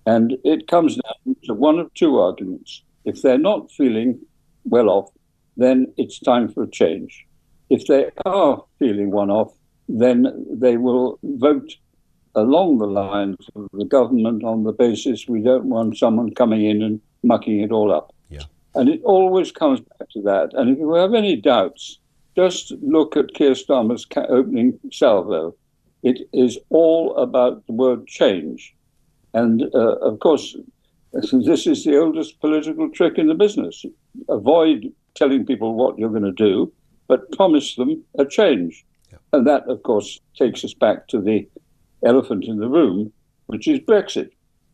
And it comes down to one of two arguments. If they're not feeling well off, then it's time for a change. If they are feeling one off, then they will vote along the lines of the government on the basis we don't want someone coming in and mucking it all up. Yeah. And it always comes back to that. And if you have any doubts, just look at Keir Starmer's opening salvo. It is all about the word change. And of course, this is the oldest political trick in the business. Avoid telling people what you're going to do, but promise them a change. Yeah. And that, of course, takes us back to the elephant in the room, which is Brexit,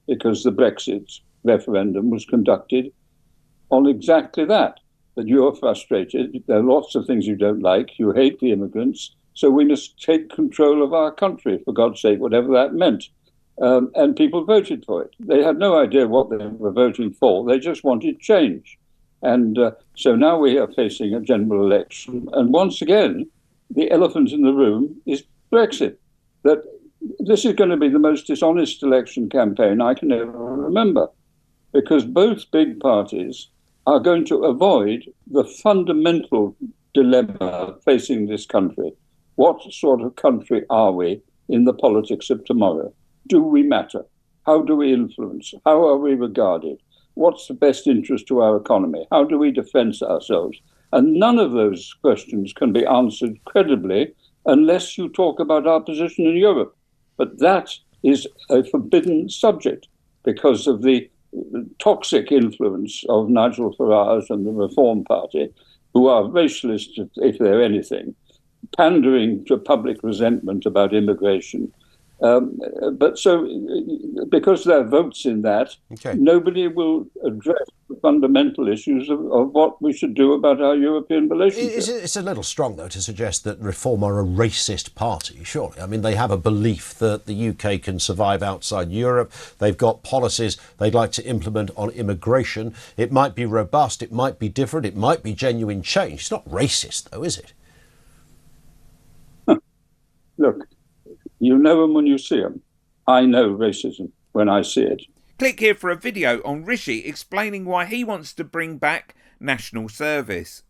because the Brexit referendum was conducted on exactly that you are frustrated. There are lots of things you don't like. You hate the immigrants. So we must take control of our country, for God's sake, whatever that meant. And people voted for it. They had no idea what they were voting for. They just wanted change. And so now we are facing a general election. And once again, the elephant in the room is Brexit. That this is going to be the most dishonest election campaign I can ever remember, because both big parties are going to avoid the fundamental dilemma facing this country. What sort of country are we in the politics of tomorrow? Do we matter? How do we influence? How are we regarded? What's the best interest to our economy? How do we defend ourselves? And none of those questions can be answered credibly unless you talk about our position in Europe. But that is a forbidden subject because of the toxic influence of Nigel Farage and the Reform Party, who are racialists, if they're anything, pandering to public resentment about immigration. But so, because there are votes in that, nobody will address the fundamental issues of what we should do about our European relationship. It's a little strong, though, to suggest that Reform are a racist party, surely. I mean, they have a belief that the UK can survive outside Europe. They've got policies they'd like to implement on immigration. It might be robust, it might be different, it might be genuine change. It's not racist, though, is it? Look, you know them when you see them. I know racism when I see it. Click here for a video on Rishi explaining why he wants to bring back national service.